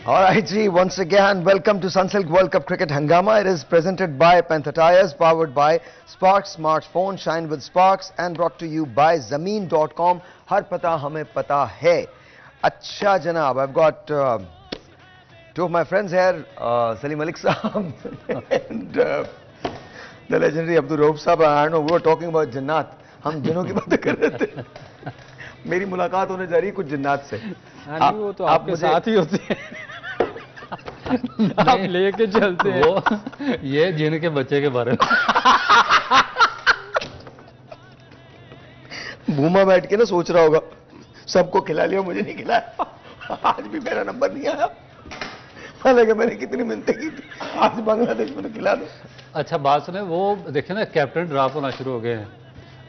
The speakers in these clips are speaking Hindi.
All right, G, once again, welcome to Sunsilk World Cup Cricket Hangama. It is presented by Panther Tires, powered by Sparks Smartphone, shine with Sparks, and brought to you by Zameen.com. Har pata hame pata hai. Acha Janab, I've got two of my friends here, Salim Malik Saab and the legendary Abdul Rauf Saab. I don't know, we were talking about Jannat. हम जिनों की बातें कर रहे थे. मेरी मुलाकात होने जा रही है कुछ जिन्नात से. हाँ जी, वो तो आपके साथ ही होते हैं. आप लेके चलते हैं. वो ये जिन के बच्चे के बारे में भूमा बैठ के ना सोच रहा होगा, सबको खिला लिया, मुझे नहीं खिलाया. आज भी मेरा नंबर नहीं आया, हालांकि मैंने कितनी मिन्नतें की थी. आज बांग्लादेश में खिला दो. अच्छा बात सुने, वो देखे ना कैप्टन ड्रॉप होना शुरू हो गए हैं.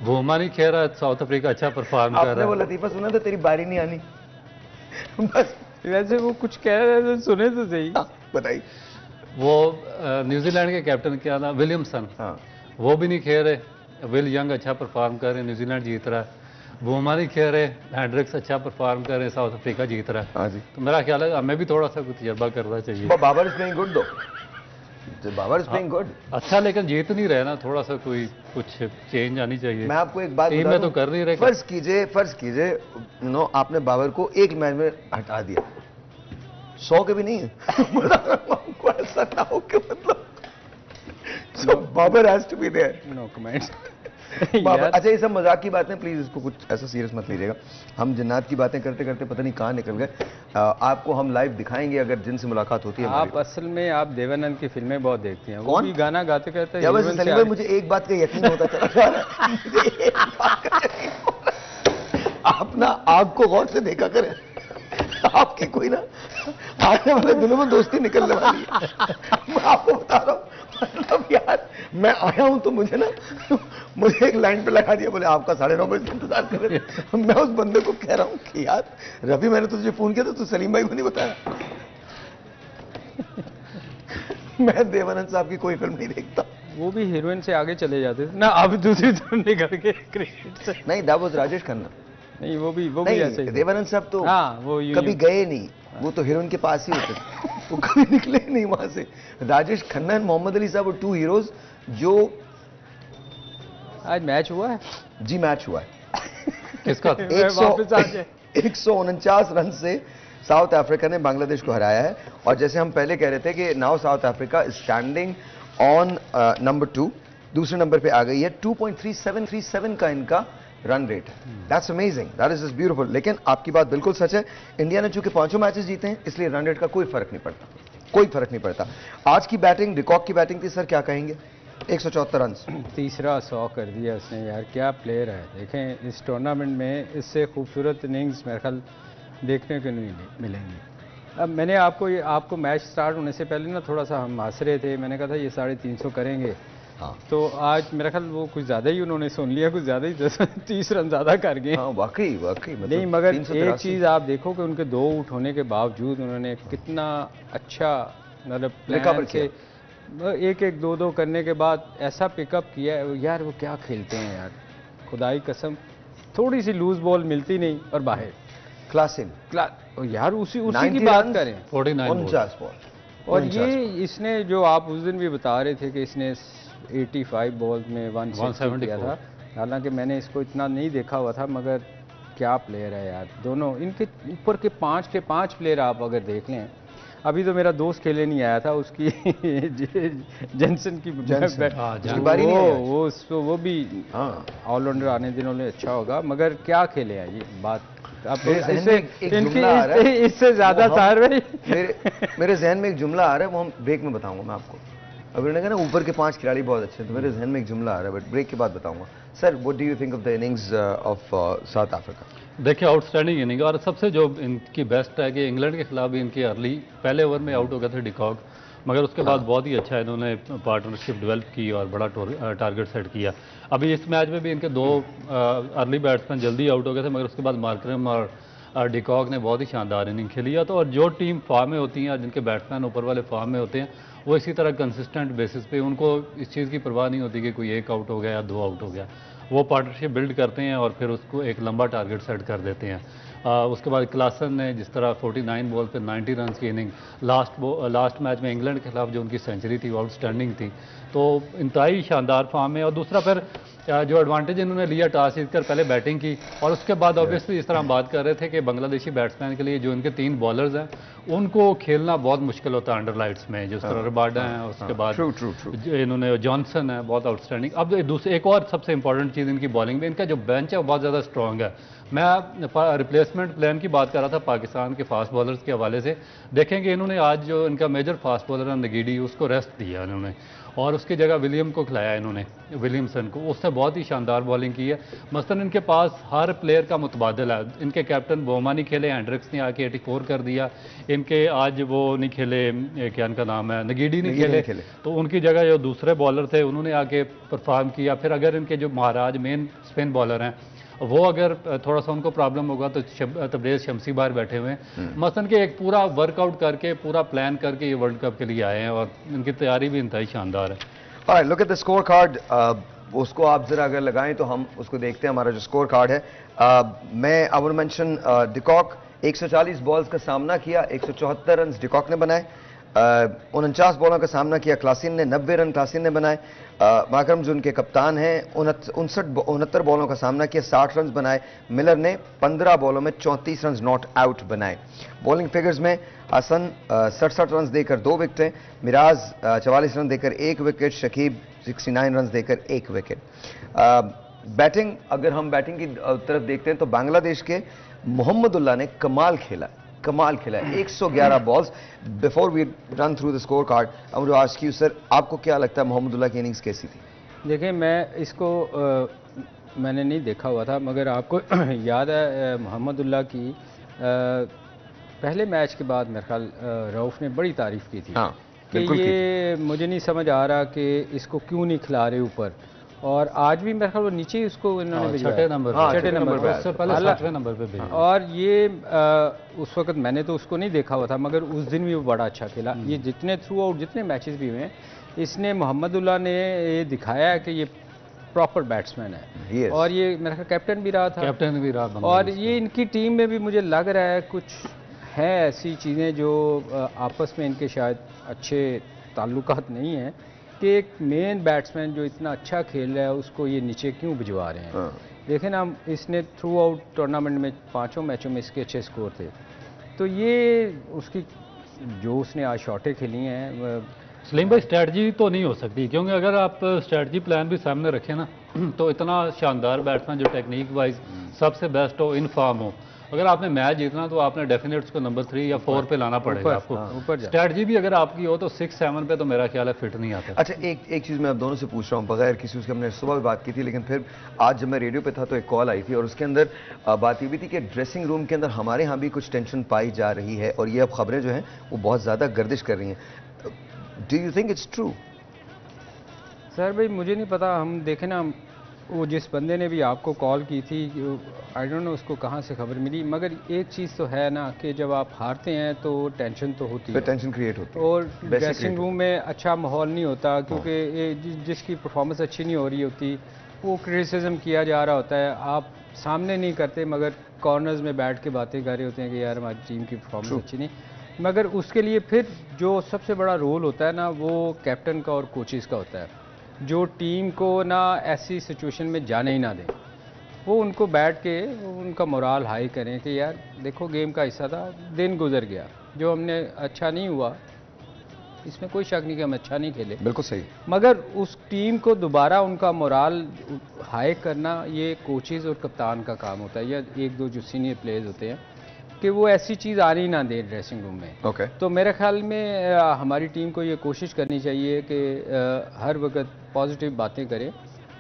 भूमा नहीं खेल रहा, साउथ अफ्रीका अच्छा परफॉर्म कर रहा है. आपने वो लतीफा सुना था, तेरी बारी नहीं आनी. बस वैसे वो कुछ कह रहे थे, सुने तो सही. बताइए. वो न्यूजीलैंड के कैप्टन क्या नाम, विलियमसन. हाँ. वो भी नहीं खेल रहे. विल यंग अच्छा परफॉर्म कर रहे हैं, न्यूजीलैंड जीत रहा है. भूमा नहीं खेल रहे, हैंड्रिक्स अच्छा परफॉर्म कर रहे हैं, साउथ अफ्रीका जीत रहा है. हाँ जी. तो मेरा ख्याल है हमें भी थोड़ा सा कुछ तजर्बा करना चाहिए. Babar is playing good though. Babar is playing good. अच्छा, लेकिन जीत नहीं रहे ना, थोड़ा सा कोई कुछ चेंज आनी चाहिए. मैं आपको एक बात टीम में तो कर नहीं रहे. फर्ज कीजिए नो, आपने बाबर को एक मैच में हटा दिया, 100 के भी नहीं है. आपको ऐसा ना हो कि मतलब Babar has to be there. No comments. अच्छा, ये सब मजाक की बातें, प्लीज इसको कुछ ऐसा सीरियस मत लीजिएगा. हम जन्नात की बातें करते करते पता नहीं कहाँ निकल गए. आपको हम लाइव दिखाएंगे अगर जिनसे मुलाकात होती है. आप असल में आप देवानंद की फिल्में बहुत देखती हैं. वो कौन? भी गाना गाते कहते हैं. वैसे सलीम भाई, मुझे एक बात का यकीन होता चला जा रहा है. आप ना आग को गौर से देखा करें. आपकी कोई ना आने वाले दिनों में दोस्ती निकलने वाली है. मैं आपको बता रहा हूँ, मतलब यार मैं आया हूं तो मुझे एक लाइन पे लगा दिया, बोले आपका 9:30 बजे इंतजार कर रहे थे. मैं उस बंदे को कह रहा हूं कि यार रवि, मैंने तुझे फोन किया था, तू सलीम भाई को नहीं बताया. मैं देवानंद साहब की कोई फिल्म नहीं देखता. वो भी हीरोइन से आगे चले जाते थे ना, अब दूसरी तरफ निकल के क्रिकेट से. नहीं, दैट वाज राजेश खन्ना. नहीं, वो भी ऐसे ही. देवानंद साहब तो हाँ, वो कभी गए नहीं. वो तो हीरोइन के पास ही होते थे. वो कभी निकले नहीं वहां से. राजेश खन्ना एंड मोहम्मद अली साहब, वो 2 हीरोज जो. आज मैच हुआ है जी, मैच हुआ है. किसका? 149 रन से साउथ अफ्रीका ने बांग्लादेश को हराया है. और जैसे हम पहले कह रहे थे कि now south Africa is standing on number 2. दूसरे नंबर पे आ गई है. 2.37 का इनका रन रेट है. That's amazing, that is just beautiful. लेकिन आपकी बात बिल्कुल सच है, इंडिया ने चूंकि 5 मैचेस जीते हैं, इसलिए रन रेट का कोई फर्क नहीं पड़ता. कोई फर्क नहीं पड़ता. आज की बैटिंग, डिकॉक की बैटिंग थी सर, क्या कहेंगे? 174 रन. तीसरा 100 कर दिया उसने. यार क्या प्लेयर है. देखें, इस टूर्नामेंट में इससे खूबसूरत इनिंग्स मेरे ख्याल देखने को नहीं मिलेंगी. अब मैंने आपको मैच स्टार्ट होने से पहले ना थोड़ा सा हम हंस रहे थे. मैंने कहा था ये 350 करेंगे. हाँ. तो आज मेरा ख्याल वो कुछ ज़्यादा ही उन्होंने सुन लिया, कुछ ज़्यादा ही 30 रन ज़्यादा कर गए. हाँ, वाकई मतलब नहीं, मगर एक चीज़ आप देखो कि उनके 2 आउट होने के बावजूद उन्होंने कितना अच्छा मतलब प्लान से 1-1, 2-2 करने के बाद ऐसा पिकअप किया है. यार वो क्या खेलते हैं यार, खुदाई कसम. थोड़ी सी लूज बॉल मिलती नहीं और बाहर क्लासिक यार. उसी की बात करें, 49 बॉल. और ये इसने जो आप उस दिन भी बता रहे थे कि इसने 85 बॉल्स में 170 किया था. हालांकि मैंने इसको इतना नहीं देखा हुआ था, मगर क्या प्लेयर है यार. दोनों इनके ऊपर के 5 प्लेयर आप अगर देख लें. अभी तो मेरा दोस्त खेले नहीं आया था, उसकी जेंसन की बारी नहीं. वो भी ऑलराउंडर आने दिनों में अच्छा होगा, मगर क्या खेले हैं ये बात. इससे ज्यादा सार भाई मेरे जहन में एक जुमला आ रहा है, वो हम ब्रेक में बताऊंगा मैं आपको. अभी उन्होंने कहा ना ऊपर के 5 खिलाड़ी बहुत अच्छे हैं, तो मेरे जहन में एक जुमला आ रहा है, बट ब्रेक के बाद बताऊंगा. Sir, what do you think of the innings of south Africa? देखिए, आउटस्टैंडिंग इनिंग. और सबसे जो इनकी बेस्ट है कि इंग्लैंड के खिलाफ भी इनकी अर्ली पहले ओवर में आउट हो गए थे डिकॉक, मगर उसके बाद बहुत ही अच्छा इन्होंने पार्टनरशिप डेवलप की और बड़ा टारगेट सेट किया. अभी इस मैच में भी इनके 2 अर्ली बैट्समैन जल्दी आउट हो गए थे, मगर उसके बाद मार्करम और डिकॉक ने बहुत ही शानदार इनिंग खेली है. तो और जो टीम फॉर्म में होती हैं, जिनके बैट्समैन ऊपर वाले फॉर्म में होते हैं, वो इसी तरह कंसिस्टेंट बेसिस पे, उनको इस चीज़ की परवाह नहीं होती कि कोई 1 आउट हो गया या 2 आउट हो गया. वो पार्टनरशिप बिल्ड करते हैं और फिर उसको एक लंबा टारगेट सेट कर देते हैं. उसके बाद क्लासन ने जिस तरह 49 बॉल पे 90 रन की इनिंग, लास्ट मैच में इंग्लैंड के खिलाफ जो उनकी सेंचुरी थी वो आउटस्टैंडिंग थी, तो इंतहाई शानदार फॉर्म है। और दूसरा फिर जो एडवांटेज इन्होंने लिया टॉस जीतकर पहले बैटिंग की, और उसके बाद ऑब्वियसली इस तरह हम बात कर रहे थे कि बांग्लादेशी बैट्समैन के लिए जो इनके 3 बॉलर्स हैं उनको खेलना बहुत मुश्किल होता है अंडर लाइट्स में, जिस तरह रबाडा हैं, उसके बाद इन्होंने जॉनसन है बहुत आउटस्टैंडिंग। अब एक और सबसे इंपॉर्टेंट चीज़ इनकी बॉलिंग में, इनका जो बेंच है वो बहुत ज़्यादा स्ट्रॉन्ग है। मैं रिप्लेसमेंट प्लान की बात कर रहा था पाकिस्तान के फास्ट बॉलर्स के हवाले से। देखेंगे इन्होंने आज जो इनका मेजर फास्ट बॉलर है नगीडी, उसको रेस्ट दिया इन्होंने और उसकी जगह विलियम को खिलाया इन्होंने, विलियमसन को, उसने बहुत ही शानदार बॉलिंग की है। मसलन इनके पास हर प्लेयर का मुतबादल है। इनके कैप्टन बोमा नहीं खेले, हैंड्रिक्स ने आके 84 कर दिया, इनके आज वो नहीं खेले, क्या इनका नाम है, नगीडी नहीं खेले, तो उनकी जगह जो दूसरे बॉलर थे उन्होंने आके परफॉर्म किया। फिर अगर इनके जो महाराज मेन स्पिन बॉलर हैं वो अगर थोड़ा सा उनको प्रॉब्लम होगा तो तबरेज़ शमसी बाहर बैठे हुए हैं। मसलन के एक पूरा वर्कआउट करके, पूरा प्लान करके ये वर्ल्ड कप के लिए आए हैं और इनकी तैयारी भी इंतहाई शानदार है। Alright, look at the score card. उसको आप जरा अगर लगाएं तो हम उसको देखते हैं, हमारा जो स्कोर कार्ड है। मैं I would mention de Kock 140 balls का सामना किया, 174 रन डिकॉक ने बनाए। 49 बॉलों का सामना किया क्लासिन ने, 90 रन क्लासिन ने बनाए। माकरम जो उनके कप्तान हैं 69 बॉलों का सामना किया, 60 रन बनाए। मिलर ने 15 बॉलों में 34 रन नॉट आउट बनाए। बॉलिंग फिगर्स में हसन 67 रन देकर 2 विकेटें, मिराज 44 रन देकर 1 विकेट, शकीब 69 रन देकर 1 विकेट। बैटिंग, अगर हम बैटिंग की तरफ देखते हैं तो बांग्लादेश के मोहम्मदुल्लाह ने कमाल खेला 111 balls. Before we run through the score card, I want to ask you sir, आपको क्या लगता है मोहम्मदुल्लाह की इनिंग्स कैसी थी? देखिए, मैं इसको मैंने नहीं देखा हुआ था, मगर आपको याद है मोहम्मदुल्लाह की पहले मैच के बाद मेरे ख्याल रऊफ ने बड़ी तारीफ की थी। हाँ, कि ये मुझे नहीं समझ आ रहा कि इसको क्यों नहीं खिला रहे ऊपर, और आज भी मेरे ख्याल वो नीचे ही उसको इन्होंने छठे नंबर पे, उससे पहले 7वें नंबर पे भेजा। और ये उस वक्त मैंने तो उसको नहीं देखा हुआ था, मगर उस दिन भी वो बड़ा अच्छा खेला। ये जितने थ्रू आउट जितने मैचेस भी हुए, इसने मोहम्मदुल्लाह ने ये दिखाया है कि ये प्रॉपर बैट्समैन है। और ये मेरा कैप्टन भी रहा था, कैप्टन भी रहा। और ये इनकी टीम में भी मुझे लग रहा है कुछ है ऐसी चीज़ें जो आपस में इनके शायद अच्छे ताल्लुकात नहीं हैं, कि एक मेन बैट्समैन जो इतना अच्छा खेल रहा है उसको ये नीचे क्यों भिजवा रहे हैं। देखें ना, इसने थ्रू आउट टूर्नामेंट में 5 मैचों में इसके अच्छे स्कोर थे, तो ये उसकी जो उसने आज शॉटें खेली हैं। सलीम भाई, स्ट्रैटेजी तो नहीं हो सकती, क्योंकि अगर आप स्ट्रैटेजी प्लान भी सामने रखें ना तो इतना शानदार बैट्समैन जो टेक्निक वाइज सबसे बेस्ट हो, इन फॉर्म हो, अगर आपने मैच जीतना तो आपने डेफिनेट उसको नंबर 3 या 4 पे लाना पड़ेगा आपको। ऊपर स्ट्रैटेजी भी अगर आपकी हो तो 6-7 पे तो मेरा ख्याल है फिट नहीं आता। अच्छा, एक चीज़ मैं आप दोनों से पूछ रहा हूँ, बगैर किसी उसके, हमने सुबह भी बात की थी, लेकिन फिर आज जब मैं रेडियो पे था तो एक कॉल आई थी और उसके अंदर बात ये भी थी कि ड्रेसिंग रूम के अंदर हमारे यहाँ भी कुछ टेंशन पाई जा रही है और ये अब खबरें जो हैं वो बहुत ज़्यादा गर्दिश कर रही हैं। Do you think it's true? Sir भाई, मुझे नहीं पता, हम देखें ना, वो जिस बंदे ने भी आपको कॉल की थी, आई डोंट नो उसको कहाँ से खबर मिली, मगर एक चीज़ तो है ना कि जब आप हारते हैं तो टेंशन तो होती है, टेंशन क्रिएट होती है, और ड्रेसिंग रूम में अच्छा माहौल नहीं होता, क्योंकि जिसकी परफॉर्मेंस अच्छी नहीं हो रही होती वो क्रिटिसिज्म किया जा रहा होता है। आप सामने नहीं करते, मगर कॉर्नर्स में बैठ के बातें कर रहे होते हैं कि यार हमारी टीम की परफॉर्मेंस अच्छी नहीं, मगर उसके लिए फिर जो सबसे बड़ा रोल होता है ना, वो कैप्टन का और कोचेज़ का होता है, जो टीम को ना ऐसी सिचुएशन में जाने ही ना दें। वो उनको बैठ के उनका मोराल हाई करें कि यार देखो, गेम का हिस्सा था, दिन गुजर गया, जो हमने अच्छा नहीं हुआ, इसमें कोई शक नहीं कि हम अच्छा नहीं खेले, बिल्कुल सही, मगर उस टीम को दोबारा उनका मोराल हाई करना ये कोचेज़ और कप्तान का काम होता है, या 1-2 जो सीनियर प्लेयर्स होते हैं, कि वो ऐसी चीज़ आने ही ना दे ड्रेसिंग रूम में। तो मेरे ख्याल में हमारी टीम को ये कोशिश करनी चाहिए कि हर वक्त पॉजिटिव बातें करें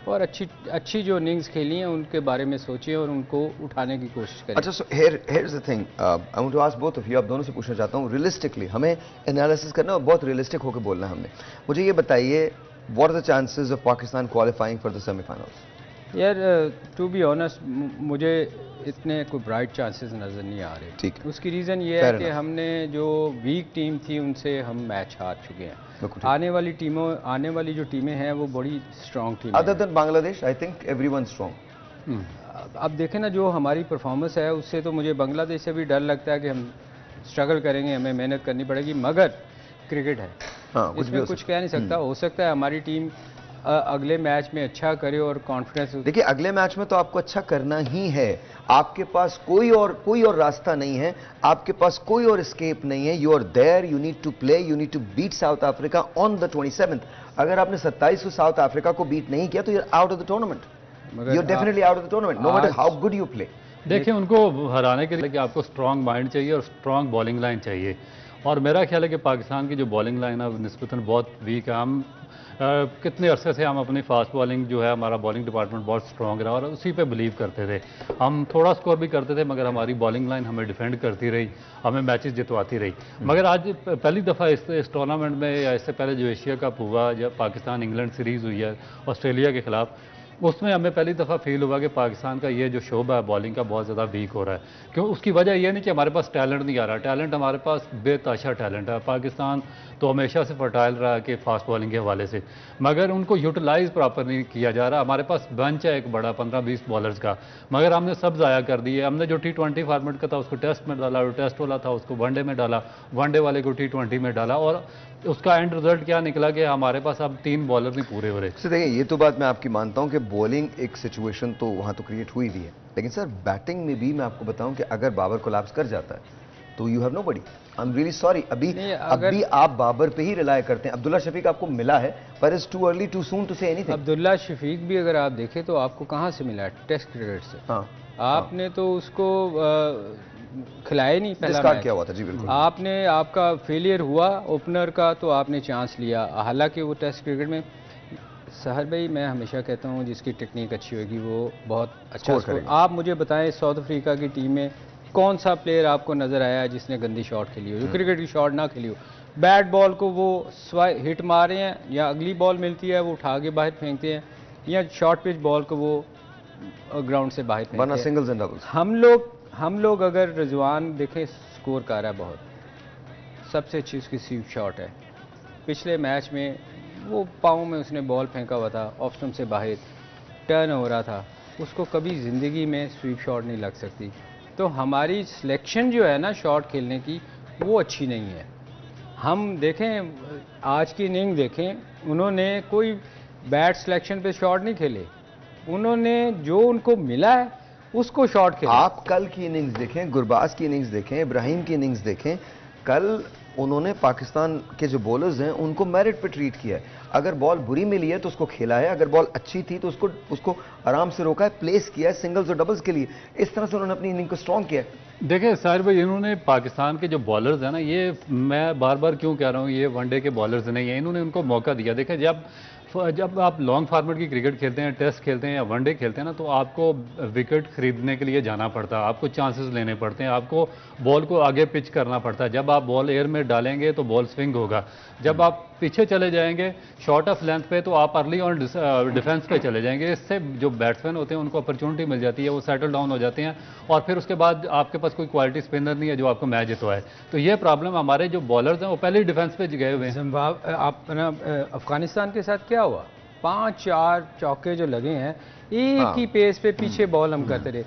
और अच्छी जो इनिंग्स खेली हैं उनके बारे में सोचें और उनको उठाने की कोशिश करें। अच्छा, so here is the thing, I want to ask both of you, आप दोनों से पूछना चाहता हूँ, रियलिस्टिकली हमें एनालिसिस करना और बहुत रियलिस्टिक होकर बोलना है हमने। मुझे ये बताइए, what are the chances of Pakistan qualifying for the semifinals? यार टू बी ऑनेस्ट, मुझे इतने कोई ब्राइट चांसेस नज़र नहीं आ रहे। ठीक है, उसकी रीज़न ये है कि हमने जो वीक टीम थी उनसे हम मैच हार चुके हैं। आने वाली जो टीमें हैं वो बड़ी strong team. Other than Bangladesh, I think everyone strong. अब देखें ना, जो हमारी परफॉर्मेंस है उससे तो मुझे बांग्लादेश से भी डर लगता है कि हम स्ट्रगल करेंगे, हमें मेहनत करनी पड़ेगी, मगर क्रिकेट है, इसमें कुछ कह नहीं सकता। हो सकता है हमारी टीम अगले मैच में अच्छा करे और कॉन्फिडेंस। देखिए अगले मैच में तो आपको अच्छा करना ही है, आपके पास कोई और रास्ता नहीं है, आपके पास कोई और एस्केप नहीं है। You are there, you need to play, you need to beat South Africa on the 27th। अगर आपने 27 को साउथ अफ्रीका को बीट नहीं किया तो you are out of the tournament, you are definitely out of the tournament, no matter how good you play. देखिए उनको हराने के लिए कि आपको स्ट्रांग माइंड चाहिए और स्ट्रांग बॉलिंग लाइन चाहिए, और मेरा ख्याल है कि पाकिस्तान की जो बॉलिंग लाइन है निस्बतन बहुत वीक है। हम कितने अरसे से हम अपनी फास्ट बॉलिंग जो है, हमारा बॉलिंग डिपार्टमेंट बहुत स्ट्रॉन्ग रहा और उसी पे बिलीव करते थे। हम थोड़ा स्कोर भी करते थे मगर हमारी बॉलिंग लाइन हमें डिफेंड करती रही, हमें मैचेस जितवाती रही। मगर आज पहली दफ़ा इस टूर्नामेंट में या इससे पहले जो एशिया कप हुआ, जब पाकिस्तान इंग्लैंड सीरीज़ हुई है ऑस्ट्रेलिया के खिलाफ, उसमें हमें पहली दफ़ा फील हुआ कि पाकिस्तान का ये जो शोबा है बॉलिंग का बहुत ज़्यादा वीक हो रहा है। क्यों? उसकी वजह यह नहीं कि हमारे पास टैलेंट नहीं आ रहा, टैलेंट हमारे पास बेताशा टैलेंट है। पाकिस्तान तो हमेशा से फर्टाइल रहा है कि फास्ट बॉलिंग के हवाले से, मगर उनको यूटिलाइज प्रॉपर नहीं किया जा रहा। हमारे पास बेंच है एक बड़ा 15-20 बॉलर्स का, मगर हमने सब ज़ाया कर दिए। हमने जो T20 फॉर्मेट का था उसको टेस्ट में डाला, जो टेस्ट वाला था उसको वनडे में डाला, वनडे वाले को T20 में डाला, और उसका एंड रिजल्ट क्या निकला कि हमारे पास अब 3 बॉलर नहीं पूरे हो रहे। सर देखिए, ये तो बात मैं आपकी मानता हूं कि बॉलिंग एक सिचुएशन तो वहां तो क्रिएट हुई भी है, लेकिन सर बैटिंग में भी मैं आपको बताऊं कि अगर बाबर कोलैप्स कर जाता है तो you have nobody. I am really sorry, अभी आप बाबर पे ही रिलाय करते हैं। अब्दुल्ला शफीक आपको मिला है, पर is too early too soon to say anything. Abdullah Shafique भी अगर आप देखें तो आपको कहां से मिला है? टेस्ट क्रिकेट से। हाँ, आपने तो उसको खिलाया नहीं, पहला मैच क्या हुआ था। जी बिल्कुल, आपने, आपका फेलियर हुआ ओपनर का तो आपने चांस लिया, हालांकि वो टेस्ट क्रिकेट में सहर भाई मैं हमेशा कहता हूँ जिसकी टेक्निक अच्छी होगी वो बहुत अच्छा स्कोर। आप मुझे बताएं साउथ अफ्रीका की टीम में कौन सा प्लेयर आपको नजर आया जिसने गंदी शॉट खेली हो, जो क्रिकेट की शॉट ना खेली हो? बैट बॉल को वो हिट मार रहे हैं, या अगली बॉल मिलती है वो उठा के बाहर फेंकते हैं, या शॉर्ट पिच बॉल को वो ग्राउंड से बाहर फेंकते हैं। Singles and doubles. हम लोग अगर रिजवान देखें स्कोर कर रहा है बहुत, सबसे अच्छी उसकी स्वीप शॉट है। पिछले मैच में वो पाँव में उसने बॉल फेंका हुआ था, ऑफ स्टंप से बाहर टर्न हो रहा था, उसको कभी ज़िंदगी में स्वीप शॉट नहीं लग सकती। तो हमारी सिलेक्शन जो है ना शॉट खेलने की वो अच्छी नहीं है। हम देखें आज की इनिंग देखें, उन्होंने कोई बैट सिलेक्शन पे शॉट नहीं खेले, उन्होंने जो उनको मिला है उसको शॉट खेला। आप कल की इनिंग्स देखें, गुरबाज की इनिंग्स देखें, इब्राहिम की इनिंग्स देखें, कल उन्होंने पाकिस्तान के जो बॉलर्स हैं उनको मेरिट पे ट्रीट किया है। अगर बॉल बुरी मिली है तो उसको खेला है, अगर बॉल अच्छी थी तो उसको आराम से रोका है, प्लेस किया है सिंगल्स और डबल्स के लिए। इस तरह से उन्होंने अपनी इनिंग को स्ट्रॉन्ग किया है। देखिए साहिर भाई, इन्होंने पाकिस्तान के जो बॉलर्स हैं ना, ये मैं बार बार क्यों कह रहा हूँ, ये वनडे के बॉलर्स नहीं है, इन्होंने उनको मौका दिया। देखिए जब आप लॉन्ग फार्मेट की क्रिकेट खेलते हैं, टेस्ट खेलते हैं या वनडे खेलते हैं ना, तो आपको विकेट खरीदने के लिए जाना पड़ता है, आपको चांसेस लेने पड़ते हैं, आपको बॉल को आगे पिच करना पड़ता है। जब आप बॉल एयर में डालेंगे तो बॉल स्विंग होगा, जब आप पीछे चले जाएंगे शॉर्ट ऑफ लेंथ पे तो आप अर्ली ऑन डिफेंस पे चले जाएंगे। इससे जो बैट्समैन होते हैं उनको अपॉर्चुनिटी मिल जाती है, वो सेटल डाउन हो जाते हैं, और फिर उसके बाद आपके पास कोई क्वालिटी स्पिनर नहीं है जो आपको मैच जितवाए। तो ये प्रॉब्लम हमारे जो बॉलर्स हैं वो पहले ही डिफेंस पे गए हुए हैं। अफगानिस्तान के साथ क्या हुआ, 5-4 चौके जो लगे हैं, एक ही पेस पे पीछे बॉल हम करते रहे।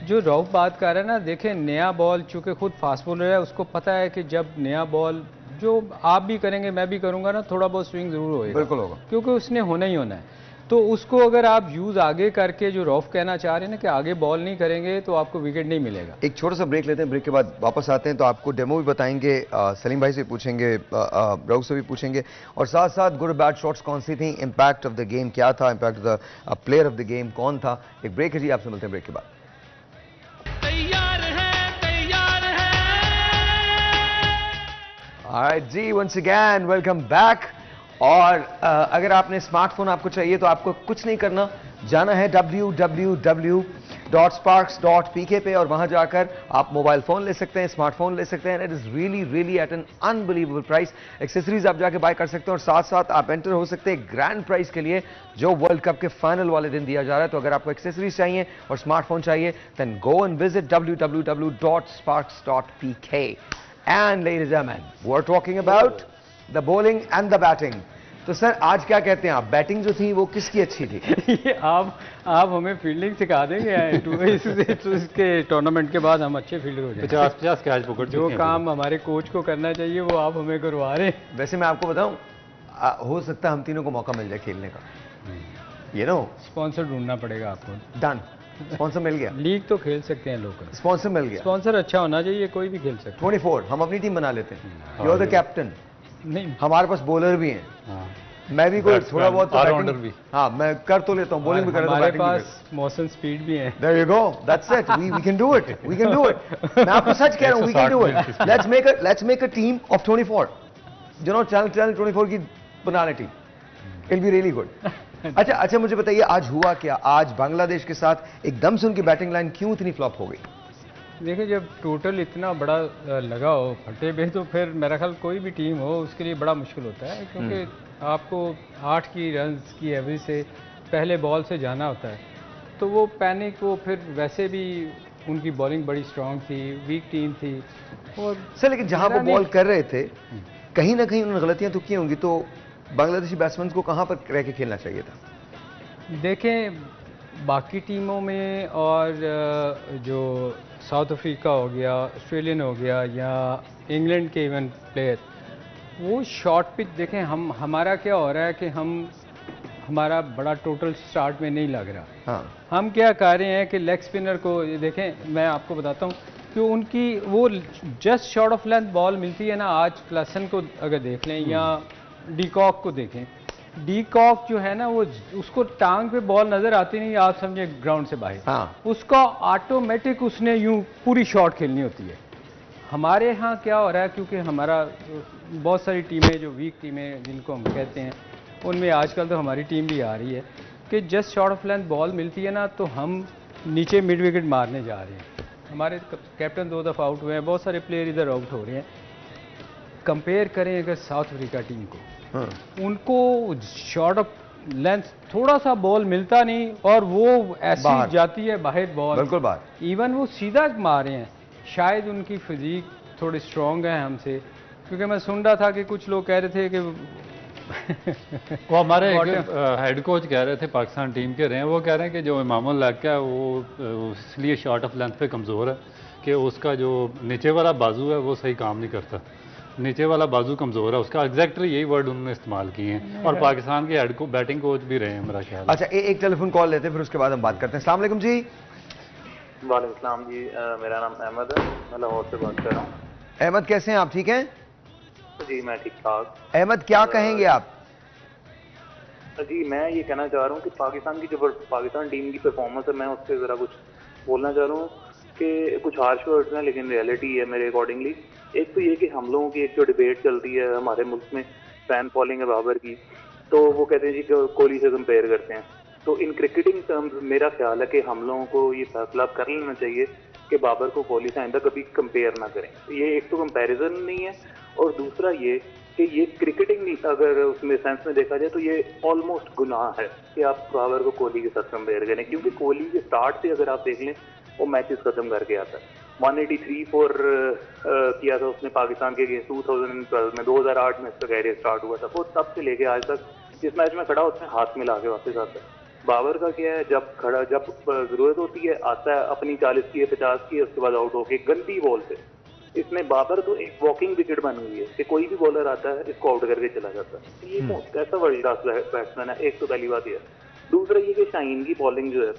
जो रऊफ बात कर रहे हैं ना, देखें नया बॉल, चूंकि खुद फास्ट बॉलर है, उसको पता है कि जब नया बॉल जो आप भी करेंगे मैं भी करूंगा ना, थोड़ा बहुत स्विंग जरूर होगा, बिल्कुल होगा, क्योंकि उसने होना ही होना है। तो उसको अगर आप यूज आगे करके, जो रऊफ कहना चाह रहे हैं ना कि आगे बॉल नहीं करेंगे तो आपको विकेट नहीं मिलेगा। एक छोटा सा ब्रेक लेते हैं, ब्रेक के बाद वापस आते हैं तो आपको डेमो भी बताएंगे, सलीम भाई से पूछेंगे, रऊफ से भी पूछेंगे, और साथ साथ गुड बैड शॉट्स कौन सी थी, इंपैक्ट ऑफ द गेम क्या था, impact of the player of the game कौन था। एक ब्रेक है जी, आपसे मिलते हैं ब्रेक के बाद। Alright जी, once again welcome back। और अगर आपने स्मार्टफोन आपको चाहिए तो आपको कुछ नहीं करना, जाना है www.sparks.pk पे, और वहां जाकर आप मोबाइल फोन ले सकते हैं, स्मार्टफोन ले सकते हैं। It is really eight N unbelievable price. Accessories आप जाके बाय कर सकते हैं, और साथ साथ आप एंटर हो सकते हैं ग्रैंड प्राइस के लिए जो वर्ल्ड कप के फाइनल वाले दिन दिया जा रहा है। तो अगर आपको एक्सेसरीज चाहिए और स्मार्टफोन चाहिए, then go and visit www.sparks.pk। And ladies and gentlemen, we're talking about the bowling and the batting. तो सर आज क्या कहते हैं आप, बैटिंग जो थी वो किसकी अच्छी थी? ये आप हमें फील्डिंग सिखा देंगे इसके टूर्नामेंट के बाद हम अच्छे फील्डर हो जाएंगे। 50-50 कैच पकड़ जो काम हमारे कोच को करना चाहिए वो आप हमें करवा रहे हैं। वैसे मैं आपको बताऊं, हो सकता है हम तीनों को मौका मिल जाए खेलने का, ये नो। स्पॉन्सर ढूंढना पड़ेगा आपको। डन, स्पॉन्सर मिल गया। लीग तो खेल सकते हैं लोकल, स्पॉन्सर मिल गया। स्पॉन्सर अच्छा होना चाहिए, कोई भी खेल सकता है। 24 हम अपनी टीम बना लेते हैं। You are the captain. नहीं, हमारे पास बॉलर भी हैं, मैं भी कोई थोड़ा बहुत ऑलराउंडर भी। हाँ मैं कर तो लेता हूँ, बॉलिंग भी कर लेता हूँ, हमारे पास मौसम स्पीड भी है। There you go, that's it, we can do it, we can do it। मैं आपको सच कह रहा हूँ, we can do it। Let's make a team of 24, you know, channel 24 की बना ले team, it'll be really good। अच्छा मुझे बताइए आज हुआ क्या, आज बांग्लादेश के साथ एकदम से उनकी बैटिंग लाइन क्यों इतनी फ्लॉप हो गई? देखिए, जब टोटल इतना बड़ा लगा हो फटे पे, तो फिर मेरा ख्याल कोई भी टीम हो उसके लिए बड़ा मुश्किल होता है, क्योंकि आपको 8 की रन्स की एवरेज से पहले बॉल से जाना होता है, तो वो पैनिक, वो फिर वैसे भी उनकी बॉलिंग बड़ी स्ट्रांग थी, वीक टीम थी। और सर लेकिन जहां वो बॉल कर रहे थे कहीं ना कहीं उन्होंने गलतियां तो की होंगी, तो बांग्लादेशी बैट्समैन को कहां पर रह के खेलना चाहिए था? देखें, बाकी टीमों में और जो साउथ अफ्रीका हो गया, ऑस्ट्रेलियन हो गया, या इंग्लैंड के इवन प्लेयर, वो शॉर्ट पिच देखें, हमारा क्या हो रहा है कि हमारा बड़ा टोटल स्टार्ट में नहीं लग रहा। हाँ। हम क्या कर रहे हैं कि लेग स्पिनर को देखें, मैं आपको बताता हूँ कि उनकी वो just short of length ball मिलती है ना। आज क्लासन को अगर देख लें या डीकॉक को देखें, डीकॉक जो है ना, वो उसको टांग पे बॉल नजर आती नहीं, आप समझे ग्राउंड से बाहर। हाँ। उसका ऑटोमेटिक उसने यूं पूरी शॉट खेलनी होती है। हमारे यहाँ क्या हो रहा है, क्योंकि हमारा बहुत सारी टीमें जो वीक टीमें जिनको हम कहते हैं, उनमें आजकल तो हमारी टीम भी आ रही है कि just short of length ball मिलती है ना, तो हम नीचे मिड विकेट मारने जा रहे हैं। हमारे कैप्टन 2 दफ़ा आउट हुए हैं, बहुत सारे प्लेयर इधर आउट हो रहे हैं। कंपेयर करें अगर साउथ अफ्रीका टीम को, उनको शॉर्ट ऑफ लेंथ थोड़ा सा बॉल मिलता नहीं, और वो ऐसी जाती है बाहर बॉल, बिल्कुल बाहर। इवन वो सीधा मारे हैं। शायद उनकी फिजिक थोड़ी स्ट्रॉन्ग है हमसे, क्योंकि मैं सुन रहा था कि कुछ लोग कह रहे थे कि वो हमारे हेड कोच कह रहे थे, पाकिस्तान टीम के रहे हैं, वो कह रहे हैं कि जो इमामुल हक है वो इसलिए शॉर्ट ऑफ लेंथ पे कमज़ोर है कि उसका जो नीचे वाला बाजू है वो सही काम नहीं करता, नीचे वाला बाजू कमज़ोर है उसका। एग्जैक्टली यही वर्ड उन्होंने इस्तेमाल किए हैं, और पाकिस्तान के हेड बैटिंग कोच भी रहे हैं मेरा ख्याल। अच्छा, एक टेलीफोन कॉल लेते हैं, फिर उसके बाद हम बात करते हैं। अस्सलाम वालेकुम जी। वालेकुम जी, मेरा नाम अहमद है, मैं लाहौर से बात कर रहा हूँ। अहमद कैसे हैं आप, ठीक हैं? जी मैं ठीक ठाक। अहमद क्या कहेंगे आप? जी मैं ये कहना चाह रहा हूँ कि पाकिस्तान की जो पाकिस्तान टीम की परफॉर्मेंस है, मैं उससे ज़रा कुछ बोलना चाह रहा हूँ कि कुछ हार्श वर्ड्स हैं लेकिन रियलिटी है मेरे अकॉर्डिंगली। एक तो ये कि हम लोगों की एक जो डिबेट चलती है हमारे मुल्क में, फैन फॉलोइंग है बाबर की, तो वो कहते हैं जी कि कोहली से कंपेयर करते हैं। तो इन क्रिकेटिंग टर्म्स मेरा ख्याल है कि हम लोगों को ये फैसला कर लेना चाहिए कि बाबर को कोहली से आइंदा कभी कंपेयर ना करें। ये एक तो कंपैरिजन नहीं है, और दूसरा ये कि ये क्रिकेटिंग नहीं, अगर उसमें सेंस में देखा जाए तो ये ऑलमोस्ट गुनाह है कि आप बाबर को कोहली के साथ कंपेयर करें, क्योंकि कोहली के स्टार्ट से अगर आप देख लें वो मैचेस खत्म करके आता है। 183 फॉर किया था उसने पाकिस्तान के अगेंस्ट 2012 में, 2008 में इसका कैरियर स्टार्ट हुआ था। वो तब से लेके आज तक जिस मैच में खड़ा उसने हाथ मिला के वापस आता है। बाबर का क्या है, जब जरूरत होती है आता है, अपनी 40 की है 50 की है, उसके बाद आउट होके गंदी बॉल से। इसमें बाबर तो एक वॉकिंग विकेट बन गई है कि कोई भी बॉलर आता है इसको आउट करके चला जाता है। ये कैसा वर्ल्ड क्लास बैट्समैन है, एक तो पहली बात यह है। दूसरा ये कि शाहीन की बॉलिंग जो है,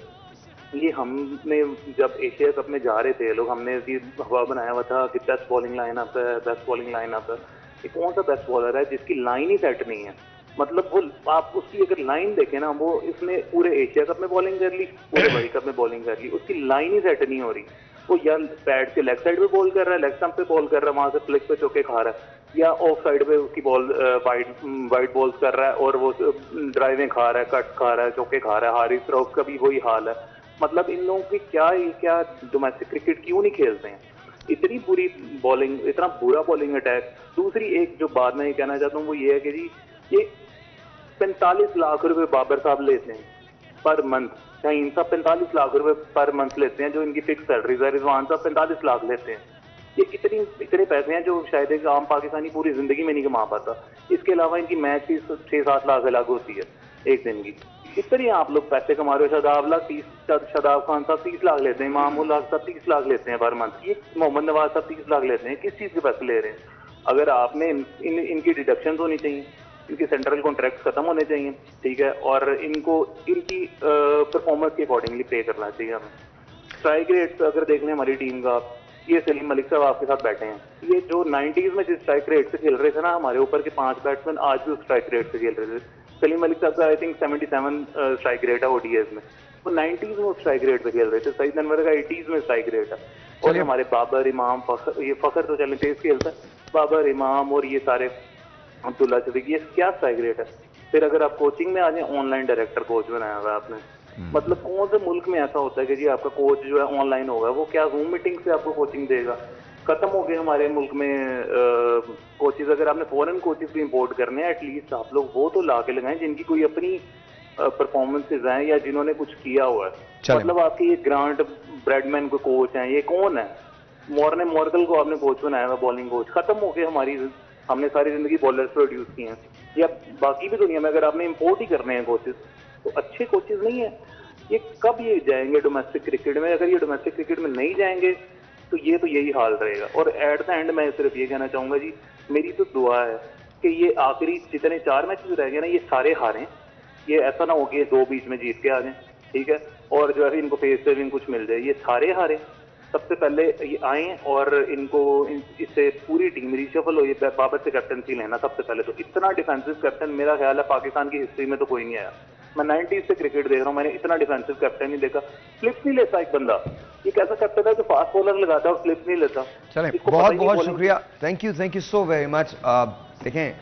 ये हमने जब एशिया कप में जा रहे थे लोग, हमने भी हवा बनाया हुआ था कि बेस्ट बॉलिंग लाइन अप है, बेस्ट बॉलिंग लाइन अप है। ये कौन सा बेस्ट बॉलर है जिसकी लाइन ही सेट नहीं है? मतलब वो आप उसकी अगर लाइन देखें ना, वो इसने पूरे एशिया कप में बॉलिंग कर ली, पूरे वर्ल्ड कप में बॉलिंग कर ली, उसकी लाइन ही सेट नहीं हो रही। वो या पैड के लेग साइड पे बॉल कर रहा है, लेग स्टंप पे बॉल कर रहा है, वहां से फ्लिक पे चौके खा रहा है, या ऑफ साइड पे उसकी बॉल वाइड बॉल्स कर रहा है और वो ड्राइवें खा रहा है, कट खा रहा है, चौके खा रहा है। हारिस रऊफ का भी वही हाल है। मतलब इन लोगों की क्या डोमेस्टिक क्रिकेट क्यों नहीं खेलते हैं? इतनी बुरी बॉलिंग, इतना बुरा बॉलिंग अटैक। दूसरी एक जो बात मैं ये कहना चाहता हूँ वो ये है कि जी ये 45 लाख रुपए बाबर साहब लेते हैं पर मंथ, शाहीन साहब 45 लाख रुपए पर मंथ लेते हैं जो इनकी फिक्स सैलरी है, रिजवान साहब 45 लाख लेते हैं। ये इतने पैसे हैं जो शायद एक आम पाकिस्तानी पूरी जिंदगी में नहीं कमा पाता। इसके अलावा इनकी मैच फीस 6-7 लाख अलग होती है एक दिन की। इतने आप लोग पैसे कमा रहे हो। शादाब खान साहब 30 लाख लेते हैं, मामूल हक साहब 30 लाख लेते हैं पर मंथ, ये मोहम्मद नवाज साहब 30 लाख लेते हैं। किस चीज़ के पैसे ले रहे हैं? अगर आपने इनकी डिडक्शन होनी चाहिए, इनके सेंट्रल कॉन्ट्रैक्ट खत्म होने चाहिए, ठीक है, और इनको इनकी परफॉर्मेंस के अकॉर्डिंगली पे करना चाहिए हमें। स्ट्राइक रेट अगर देख लें हमारी टीम का, ये सलीम मलिक साहब आपके साथ बैठे हैं, ये जो 90s में जिस स्ट्राइक रेट से खेल रहे थे ना हमारे ऊपर के 5 बैट्समैन, आज भी उस स्ट्राइक रेट से खेल रहे थे। सलीम मलिक साहब का आई थिंक 77 स्ट्राइक रेट है ओडीएस में, वो 90s में उस स्ट्राइक रेट पे खेल रहे थे। सईद अनवर का 80s में स्ट्राइक रेट है। और हमारे बाबर इमाम फखर तो चलें तेज खेलता है, बाबर इमाम और ये सारे अब्दुल्ला शफीक, ये क्या स्ट्राइक रेट है? फिर अगर आप कोचिंग में आ जाए, ऑनलाइन डायरेक्टर कोच बनाया हुआ है आपने, मतलब कौन से मुल्क में ऐसा होता है कि जी आपका कोच जो है ऑनलाइन होगा? वो क्या जूम मीटिंग से आपको कोचिंग देगा? खत्म हो गए हमारे मुल्क में कोचेज। अगर आपने फॉरेन कोचेज भी इंपोर्ट करने हैं, एटलीस्ट आप लोग वो तो ला के लगाएं जिनकी कोई अपनी परफॉर्मेंसेज हैं या जिन्होंने कुछ किया हुआ है। मतलब आपके ये ग्रांट ब्रेडमैन को कोच हैं, ये कौन है? मॉर्ने मॉर्गल को आपने कोच बनाया हुआ, बॉलिंग कोच। खत्म हो गए हमारी, हमने सारी जिंदगी बॉलर्स प्रोड्यूस किए हैं। या बाकी भी दुनिया में अगर आपने इंपोर्ट ही करने हैं कोचेज, तो अच्छे कोचेज नहीं है। ये कब ये जाएंगे डोमेस्टिक क्रिकेट में? अगर ये डोमेस्टिक क्रिकेट में नहीं जाएंगे तो यही हाल रहेगा। और एट द एंड मैं सिर्फ ये कहना चाहूंगा जी, मेरी तो दुआ है कि ये आखिरी जितने 4 मैचेस रह गए ना, ये सारे हारें। ये ऐसा ना हो कि 2 बीच में जीत के आ जाएं, ठीक है, और जो है इनको फेस सेविंग कुछ मिल जाए। ये सारे हारें, सबसे पहले ये आए और इनको इससे पूरी टीम रिशफल हो। ये बाबर से कैप्टनसी लेना सबसे पहले। तो इतना डिफेंसिव कैप्टन मेरा ख्याल है पाकिस्तान की हिस्ट्री में तो कोई नहीं आया। मैं 90s से क्रिकेट देख रहा हूँ, मैंने इतना डिफेंसिव कैप्टन नहीं देखा। फ्लिप्स नहीं लेता एक बंदा। ये कैसा कैप्टन है जो फास्ट बॉलर लगाता है और फ्लिप्स नहीं लेता? चलें, बहुत बहुत शुक्रिया, thank you so very much. देखें,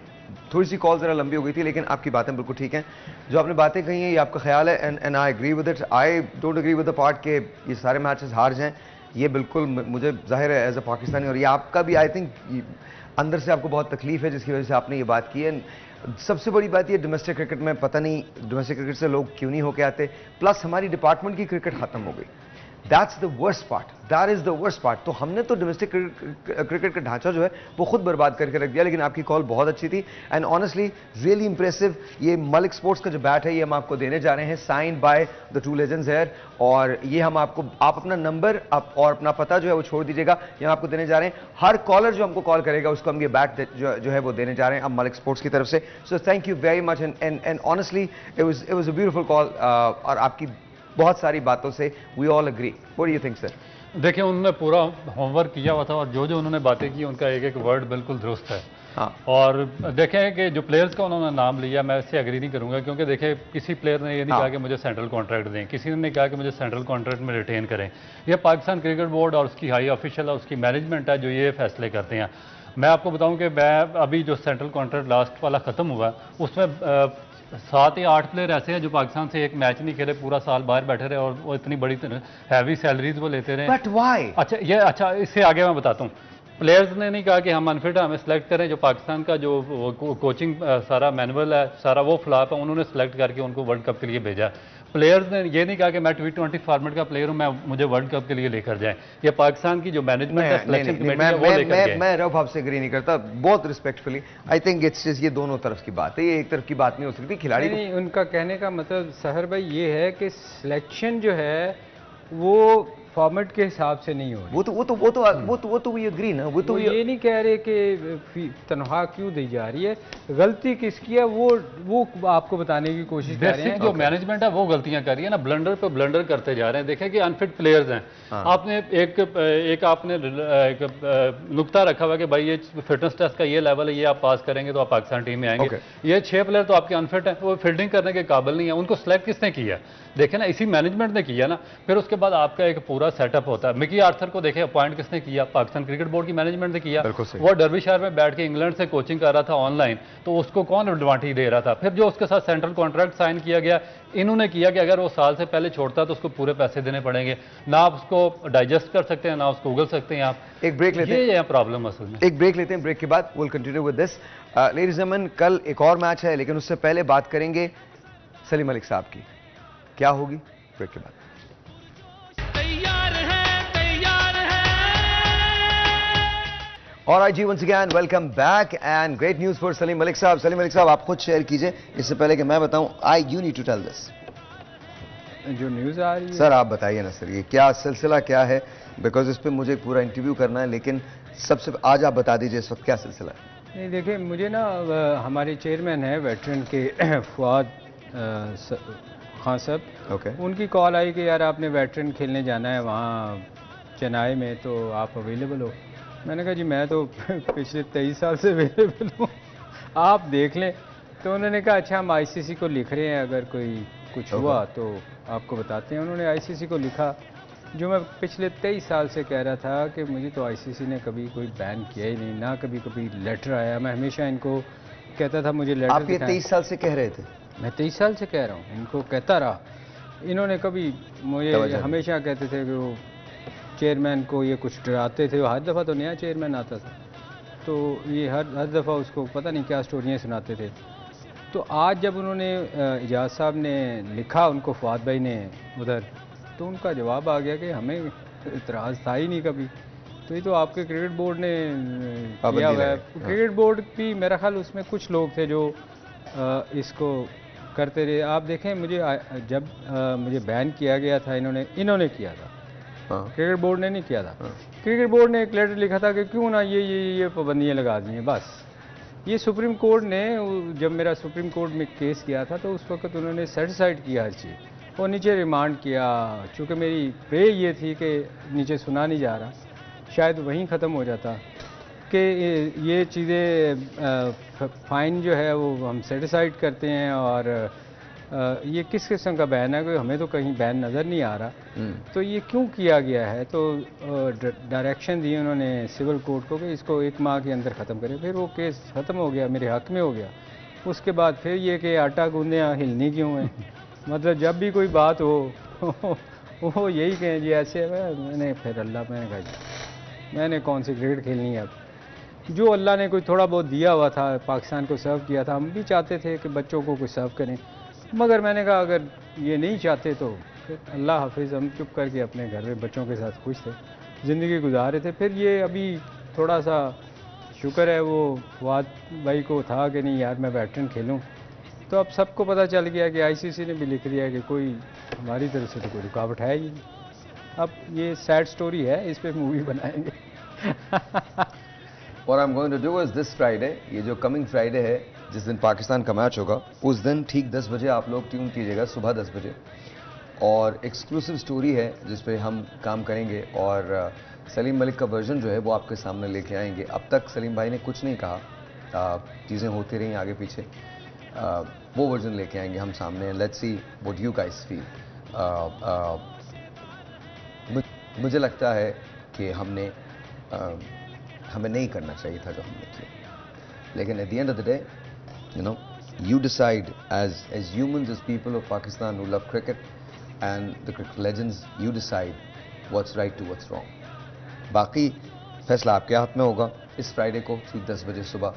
थोड़ी सी कॉल जरा लंबी हो गई थी, लेकिन आपकी बातें बिल्कुल ठीक हैं। जो आपने बातें कही हैं ये आपका ख्याल है, and I agree with it. I don't agree with the part के ये सारे मैचेस हार जाएं। ये बिल्कुल मुझे जाहिर है एज अ पाकिस्तानी, और ये आपका भी आई थिंक अंदर से आपको बहुत तकलीफ है जिसकी वजह से आपने ये बात की है। सबसे बड़ी बात ये, डोमेस्टिक क्रिकेट में पता नहीं डोमेस्टिक क्रिकेट से लोग क्यों नहीं होके आते। प्लस हमारी डिपार्टमेंट की क्रिकेट खत्म हो गई। That's the worst part, that is the worst part. तो हमने तो डोमेस्टिक क्रिकेट का ढांचा जो है वो खुद बर्बाद करके रख दिया। लेकिन आपकी कॉल बहुत अच्छी थी एंड ऑनेस्टली रियली इंप्रेसिव। ये मलिक स्पोर्ट्स का जो बैट है ये हम आपको देने जा रहे हैं, signed by the 2 legends here. और ये हम आपको, आप अपना नंबर और अपना पता जो है वो छोड़ दीजिएगा, ये हम आपको देने जा रहे हैं। हर कॉलर जो हमको कॉल करेगा उसको हम ये बैट जो है वो देने जा रहे हैं अब मलिक स्पोर्ट्स की तरफ से। So thank you very much and honestly it was a beautiful call. और आपकी बहुत सारी बातों से we all agree. What do you think sir? देखिए, उन्होंने पूरा होमवर्क किया हुआ था और जो उन्होंने बातें की उनका एक एक वर्ड बिल्कुल दुरुस्त है। हाँ। और देखें कि जो प्लेयर्स का उन्होंने नाम लिया, मैं इससे एग्री नहीं करूंगा, क्योंकि देखें किसी प्लेयर ने ये नहीं कहा कि मुझे सेंट्रल कॉन्ट्रैक्ट दें, किसी ने नहीं कहा कि मुझे सेंट्रल कॉन्ट्रैक्ट में रिटेन करें। ये पाकिस्तान क्रिकेट बोर्ड और उसकी हाई ऑफिशियल और उसकी मैनेजमेंट है जो ये फैसले करते हैं। मैं आपको बताऊं कि मैं अभी जो सेंट्रल कॉन्ट्रैक्ट लास्ट वाला ख़त्म हुआ उसमें 7 या 8 प्लेयर ऐसे हैं जो पाकिस्तान से एक मैच नहीं खेले, पूरा साल बाहर बैठे रहे और वो इतनी बड़ी हैवी सैलरीज वो लेते रहे। But why? अच्छा इससे आगे मैं बताता हूँ। प्लेयर्स ने नहीं कहा कि हम अनफिट है, हमें सेलेक्ट करें। जो पाकिस्तान का जो कोचिंग सारा मैनुअल है, सारा वो फ्लॉप है, उन्होंने सेलेक्ट करके उनको वर्ल्ड कप के लिए भेजा। प्लेयर्स ने ये नहीं कहा कि मैं T20 फॉर्मेट का प्लेयर हूं, मुझे वर्ल्ड कप के लिए लेकर जाएं। ये पाकिस्तान की जो मैनेजमेंट है, सिलेक्शन कमेटी है, वो लेकर गए। मैं रऊफ आपसे एग्री नहीं करता, बहुत respectfully. I think it's just ये दोनों तरफ की बात है, ये एक तरफ की बात नहीं हो सकती। खिलाड़ी नहीं, उनका कहने का मतलब सहर भाई ये है कि सिलेक्शन जो है वो फॉर्मेट के हिसाब से नहीं हो रही। वो तो वी एग्री ना। वो तो ये नहीं कह रहे कि तनख्वाह क्यों दी जा रही है, गलती किसकी है वो आपको बताने की कोशिश कर रहे हैं। जो मैनेजमेंट है वो गलतियां कर रही है ना, ब्लंडर पे ब्लंडर करते जा रहे हैं। देखें कि अनफिट प्लेयर्स हैं। आपने एक आपने नुक्ता रखा हुआ कि भाई ये फिटनेस टेस्ट का ये लेवल है, ये आप पास करेंगे तो आप पाकिस्तान टीम में आएंगे। ये 6 प्लेयर तो आपके अनफिट हैं, वो फील्डिंग करने के काबिल नहीं है। उनको सिलेक्ट किसने किया? देखें ना, इसी मैनेजमेंट ने किया ना। फिर उसके बाद आपका एक पूरा सेटअप होता है। मिकी आर्थर को देखें अपॉइंट किसने किया? पाकिस्तान क्रिकेट बोर्ड की मैनेजमेंट ने किया। वो डर्बीशायर में बैठ के इंग्लैंड से कोचिंग कर रहा था ऑनलाइन, तो उसको कौन एडवांटेज दे रहा था? फिर जो उसके साथ सेंट्रल कॉन्ट्रैक्ट साइन किया गया, इन्होंने किया कि अगर वो साल से पहले छोड़ता तो उसको पूरे पैसे देने पड़ेंगे। ना आप उसको डाइजेस्ट कर सकते हैं, ना उसको उगल सकते हैं। आप एक ब्रेक लेते हैं, ये प्रॉब्लम असल में। एक ब्रेक लेते हैं, ब्रेक के बाद will continue with this. Ladies and gentleman, कल एक और मैच है, लेकिन उससे पहले बात करेंगे सलीम मलिक साहब की। क्या होगी ब्रेक के बाद। All right, ji, once again, welcome back and great news for Salim Malik साहब. सलीम मलिक साहब, आप खुद शेयर कीजिए इससे पहले कि मैं बताऊं. You need to tell this. जो न्यूज़ आ रही है सर आप बताइए ना सर, ये क्या सिलसिला क्या है, बिकॉज इस पे मुझे पूरा इंटरव्यू करना है, लेकिन सबसे आज आप बता दीजिए इस वक्त क्या सिलसिला है. नहीं देखिए, मुझे ना हमारे चेयरमैन है वेटरन के फुआद खान साहब, ओके. उनकी कॉल आई कि यार आपने वेटरन खेलने जाना है वहाँ चेन्नई में, तो आप अवेलेबल हो. मैंने कहा जी मैं तो पिछले 23 साल से अवेलेबल हूँ, आप देख लें. तो उन्होंने कहा अच्छा हम आईसीसी को लिख रहे हैं, अगर कोई कुछ हुआ तो आपको बताते हैं. उन्होंने आईसीसी को लिखा, जो मैं पिछले 23 साल से कह रहा था कि मुझे तो आईसीसी ने कभी कोई बैन किया ही नहीं, ना कभी कभी लेटर आया. मैं हमेशा इनको कहता था मुझे लेटर. आप ये 23 साल से कह रहे थे? मैं 23 साल से कह रहा हूँ, इनको कहता रहा. इन्होंने कभी मुझे हमेशा कहते थे कि वो चेयरमैन को ये कुछ डराते थे. हर दफ़ा तो नया चेयरमैन आता था तो ये हर दफ़ा उसको पता नहीं क्या स्टोरियाँ सुनाते थे. तो आज जब उन्होंने इजाज़ साहब ने लिखा उनको, फुआद भाई ने उधर, तो उनका जवाब आ गया कि हमें इतराज़ था ही नहीं कभी. तो ये तो आपके क्रिकेट बोर्ड ने किया हुआ है. क्रिकेट बोर्ड भी मेरा ख्याल उसमें कुछ लोग थे जो इसको करते रहे. आप देखें, मुझे जब मुझे बैन किया गया था, इन्होंने किया था, क्रिकेट बोर्ड ने नहीं किया था. क्रिकेट बोर्ड ने एक लेटर लिखा था कि क्यों ना ये पाबंदियाँ लगा दी हैं. बस ये सुप्रीम कोर्ट ने, जब मेरा सुप्रीम कोर्ट में केस किया था तो उस वक्त उन्होंने सेटिसाइड किया हर चीज़ और नीचे रिमांड किया. चूँकि मेरी प्रे ये थी कि नीचे सुना नहीं जा रहा, शायद वहीं ख़त्म हो जाता कि ये चीज़ें फ़ाइन जो है वो हम सेटिसाइड करते हैं और ये किस किस्म का बैन है, कोई हमें तो कहीं बैन नज़र नहीं आ रहा. तो ये क्यों किया गया है. तो डायरेक्शन दी उन्होंने सिविल कोर्ट को कि इसको 1 माह के अंदर ख़त्म करें. फिर वो केस ख़त्म हो गया, मेरे हक़ में हो गया. उसके बाद फिर ये कि आटा गूंदें हिलनी क्यों है. मतलब जब भी कोई बात हो वो यही कहें जी ऐसे है. मैंने फिर मैंने कहा जी मैंने कौन सी क्रिकेट खेलनी है. अब जो अल्लाह ने कोई थोड़ा बहुत दिया हुआ था, पाकिस्तान को सर्व किया था, हम भी चाहते थे कि बच्चों को कुछ सर्व करें, मगर मैंने कहा अगर ये नहीं चाहते तो फिर अल्लाह हाफिज़, हम चुप करके अपने घर में बच्चों के साथ खुश थे, ज़िंदगी गुजार रहे थे. फिर ये अभी थोड़ा सा शुक्र है वो फुआद भाई को था कि नहीं यार मैं वेटरन खेलूं, तो अब सबको पता चल गया कि आईसीसी ने भी लिख दिया कि कोई हमारी तरफ से तो कोई रुकावट है ही नहीं. अब ये सैड स्टोरी है, इस पर मूवी बनाएंगे. What I'm going to do is this Friday, ये जो कमिंग फ्राइडे है जिस दिन पाकिस्तान का मैच होगा, उस दिन ठीक 10 बजे आप लोग ट्यून कीजिएगा, सुबह 10 बजे. और एक्सक्लूसिव स्टोरी है जिस पे हम काम करेंगे और सलीम मलिक का वर्जन जो है वो आपके सामने लेके आएंगे. अब तक सलीम भाई ने कुछ नहीं कहा, चीज़ें होती रही आगे पीछे, वो वर्जन लेके आएंगे हम सामने. Let's see what you guys feel. मुझे लगता है कि हमें नहीं करना चाहिए था जो हमने किया, लेकिन at the end of the day you know, you decide as humans, as people of Pakistan who love cricket and the cricket legends, you decide what's right to what's wrong. बाकी फैसला आपके हाथ में होगा. इस फ्राइडे को ठीक 10 बजे सुबह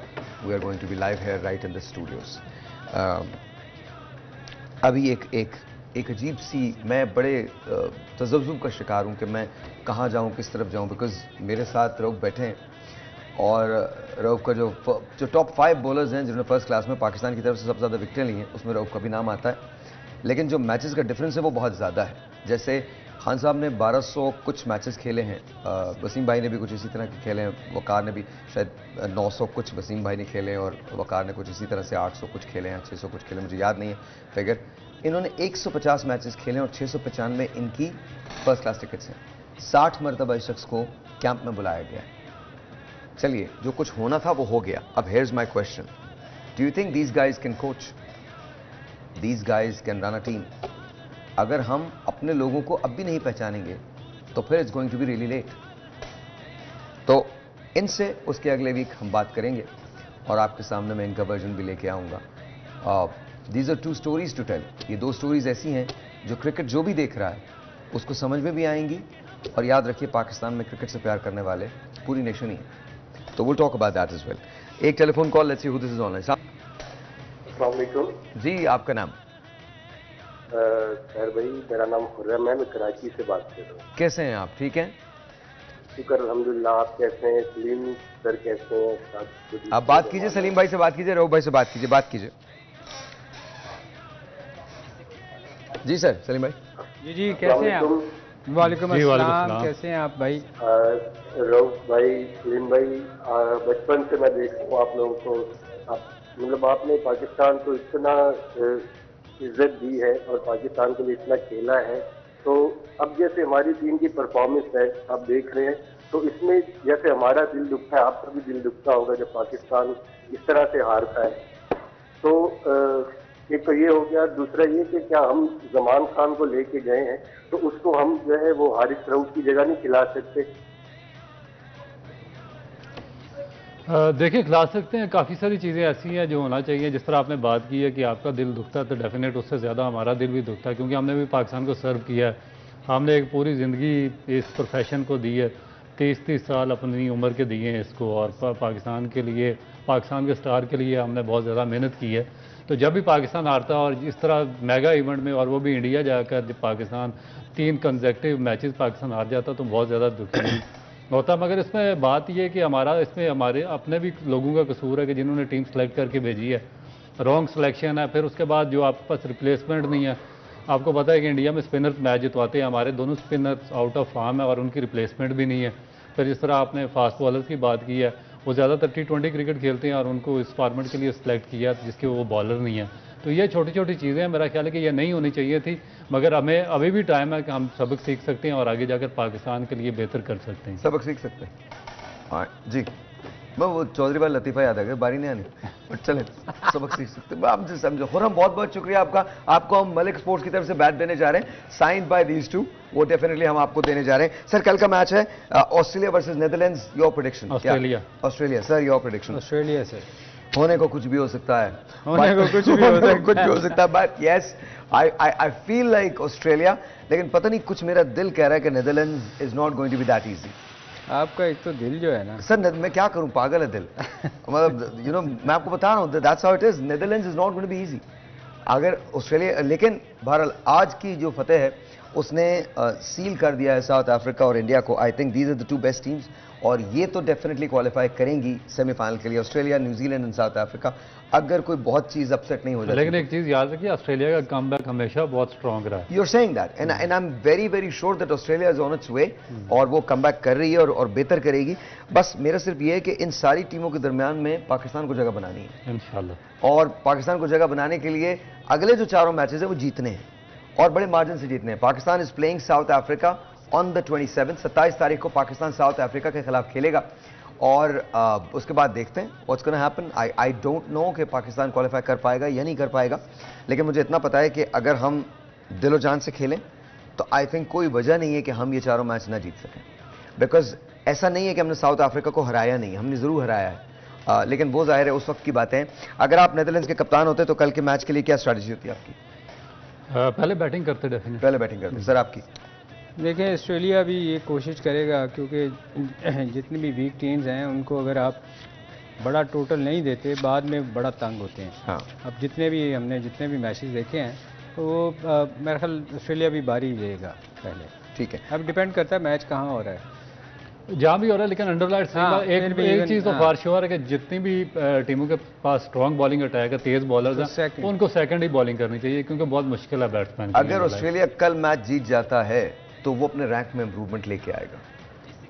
we are going to be live here right in the studios. अभी एक अजीब सी, मैं बड़े तज़ब्ज़ुब का शिकार हूँ कि मैं कहाँ जाऊँ, किस तरफ जाऊँ, बिकॉज मेरे साथ रऊफ बैठे हैं और रऊफ का जो टॉप 5 बॉलर्स हैं जिन्होंने फर्स्ट क्लास में पाकिस्तान की तरफ से सबसे ज़्यादा विकेटें ली हैं, उसमें रऊफ का भी नाम आता है. लेकिन जो मैचेस का डिफरेंस है वो बहुत ज़्यादा है. जैसे खान साहब ने 1200 कुछ मैचेस खेले हैं, वसीम भाई ने भी कुछ इसी तरह के खेले हैं, वकार ने भी शायद 900 कुछ वसीम भाई ने खेले हैं और वकार ने कुछ इसी तरह से 800 कुछ खेले हैं, 600 कुछ खेले, मुझे याद नहीं है फिगर. इन्होंने 150 मैचेस खेले और 695 इनकी फर्स्ट क्लास टिकट्स हैं. 60 मरतबा इस शख्स को कैंप में बुलाया गया. चलिए, जो कुछ होना था वो हो गया. अब hairs my question, do you think these guys can coach, these guys can run a team? अगर हम अपने लोगों को अब भी नहीं पहचानेंगे तो फिर it's going to be really late. तो इनसे उसके अगले वीक हम बात करेंगे और आपके सामने मैं इनका वर्जन भी लेके आऊँगा. These are 2 stories to tell. ये 2 स्टोरीज ऐसी हैं जो क्रिकेट जो भी देख रहा है उसको समझ में भी आएंगी. और याद रखिए, पाकिस्तान में क्रिकेट से प्यार करने वाले पूरी नेशन ही है. तो will talk about that as well. एक telephone call, let's see who this is online. अस्सलाम वालेकुम जी, आपका नाम? सर भाई, मेरा नाम खुर्रम है, मैं कराची से बात कर रहा हूँ. कैसे हैं आप? ठीक हैं? शुक्र अल्हम्दुलिल्लाह। आप कैसे हैं? सलीम सर कैसे हैं? आप बात कीजिए, सलीम भाई से बात कीजिए, रऊफ भाई से बात कीजिए। जी सर, सलीम भाई। जी कैसे हैं आप? वालेकुम अस्सलाम, कैसे हैं आप भाई? रऊफ भाई, सलीम भाई, बचपन से मैं देखता हूँ आप लोगों को। मतलब आपने पाकिस्तान को इतना इज्जत दी है और पाकिस्तान के लिए इतना खेला है, तो अब जैसे हमारी टीम की परफॉर्मेंस है आप देख रहे हैं, तो इसमें जैसे हमारा दिल दुखता है, आपका भी दिल दुखता होगा जब पाकिस्तान इस तरह से हारता है। तो एक तो ये हो गया, दूसरा ये कि क्या हम जमान खान को लेके गए हैं तो उसको हम जो है वो हारिस रऊफ की जगह नहीं खिला सकते? देखिए, खिला सकते हैं। काफ़ी सारी चीज़ें ऐसी हैं जो होना चाहिए। जिस तरह आपने बात की है कि आपका दिल दुखता है, तो डेफिनेट उससे ज़्यादा हमारा दिल भी दुखता है, क्योंकि हमने भी पाकिस्तान को सर्व किया है। हमने एक पूरी ज़िंदगी इस प्रोफेशन को दी है, 30-30 साल अपनी उम्र के दिए हैं इसको, और पाकिस्तान के लिए, पाकिस्तान के स्टार के लिए हमने बहुत ज़्यादा मेहनत की है। तो जब भी पाकिस्तान हारता है, और इस तरह मेगा इवेंट में, और वो भी इंडिया जाकर, जब पाकिस्तान 3 कंसेक्टिव मैचेस पाकिस्तान हार जाता तो बहुत ज़्यादा दुखी होता। मगर इसमें बात यह है कि इसमें हमारे अपने भी लोगों का कसूर है कि जिन्होंने टीम सेलेक्ट करके भेजी है, रॉन्ग सिलेक्शन है। फिर उसके बाद जो आपके पास रिप्लेसमेंट नहीं है। आपको पता है कि इंडिया में स्पिनर्स मैच जितवाते हैं, हमारे दोनों स्पिनर्स आउट ऑफ फॉर्म है और उनकी रिप्लेसमेंट भी नहीं है। फिर जिस तरह आपने फास्ट बॉलर्स की बात की है, वो ज़्यादातर T20 क्रिकेट खेलते हैं और उनको इस फॉर्मेट के लिए सिलेक्ट किया जिसके वो बॉलर नहीं है। तो ये छोटी छोटी चीज़ें हैं, मेरा ख्याल है कि ये नहीं होनी चाहिए थी, मगर हमें अभी भी टाइम है कि हम सबक सीख सकते हैं और आगे जाकर पाकिस्तान के लिए बेहतर कर सकते हैं। सबक सीख सकते हैं जी। मैं वो चौधरी भाई लतीफ़ा याद आ गया, बारी नहीं आनी, बट चले सबक सीख सकते हैं। आप समझो। खुरम, बहुत बहुत शुक्रिया आपका। आपको हम मलिक स्पोर्ट्स की तरफ से बैट देने जा रहे हैं, साइंड बाय दीज टू, वो डेफिनेटली हम आपको देने जा रहे हैं। सर, कल का मैच है Australia versus Netherlands. Your prediction? Australia sir, your prediction? Australia sir. होने को कुछ भी हो सकता है, होने को कुछ भी हो सकता है, but yes, I feel like Australia. लेकिन पता नहीं, कुछ मेरा दिल कह रहा है कि Netherlands is not going to be that easy. आपका एक तो दिल जो है ना सर, मैं क्या करूं, पागल है दिल। मतलब मैं आपको बता रहा हूं, that's how it is. Netherlands is not going to be easy अगर ऑस्ट्रेलिया। लेकिन बहरहाल आज की जो फतेह है उसने सील कर दिया है साउथ अफ्रीका और इंडिया को। I think these are the 2 best teams, और ये तो डेफिनेटली क्वालिफाई करेंगी सेमीफाइनल के लिए, Australia, New Zealand and South Africa, अगर कोई बहुत चीज अपसेट नहीं हो जाती। लेकिन एक चीज याद रखिए, ऑस्ट्रेलिया का कमबैक हमेशा बहुत स्ट्रांग रहा है। You are saying that, and I am very very sure that Australia is on its way, और वो कमबैक कर रही है और बेहतर करेगी। बस मेरा सिर्फ ये है कि इन सारी टीमों के दरमियान में पाकिस्तान को जगह बनानी है इंशाल्लाह, और पाकिस्तान को जगह बनाने के लिए अगले जो 4 मैचेस है वो जीतने हैं, और बड़े मार्जिन से जीतने हैं। Pakistan is playing south Africa on the 27 तारीख को पाकिस्तान साउथ अफ्रीका के खिलाफ खेलेगा, और उसके बाद देखते हैं what's gonna happen. I don't know कि पाकिस्तान क्वालिफाई कर पाएगा या नहीं कर पाएगा, लेकिन मुझे इतना पता है कि अगर हम दिलो जान से खेलें तो आई थिंक कोई वजह नहीं है कि हम ये 4 मैच ना जीत सकें, बिकॉज ऐसा नहीं है कि हमने साउथ अफ्रीका को हराया नहीं, हमने ज़रूर हराया है, लेकिन वो जाहिर है उस वक्त की बातें हैं। अगर आप नेदरलैंड्स के कप्तान होते तो कल के मैच के लिए क्या स्ट्रैटेजी होती है आपकी? पहले बैटिंग करते डेफिनेटली, पहले बैटिंग करते। सर, आपकी? देखिए, ऑस्ट्रेलिया भी ये कोशिश करेगा, क्योंकि जितनी भी वीक टीम्स हैं उनको अगर आप बड़ा टोटल नहीं देते, बाद में बड़ा तंग होते हैं। हाँ। अब जितने भी मैचेस देखे हैं, तो वो मेरा ख्याल ऑस्ट्रेलिया भी बारी देगा पहले। ठीक है, अब डिपेंड करता है मैच कहाँ हो रहा है, जहाँ भी हो रहा है। लेकिन अंडरलाइट एक चीज़ तो फॉर श्योर है कि जितनी भी टीमों के पास स्ट्रॉन्ग बॉलिंग अटैक है, तेज बॉलर्स हैं, उनको सेकंड ही बॉलिंग करनी चाहिए, क्योंकि बहुत मुश्किल है बैट्समैन। अगर ऑस्ट्रेलिया कल मैच जीत जाता है तो वो अपने रैंक में इंप्रूवमेंट लेके आएगा,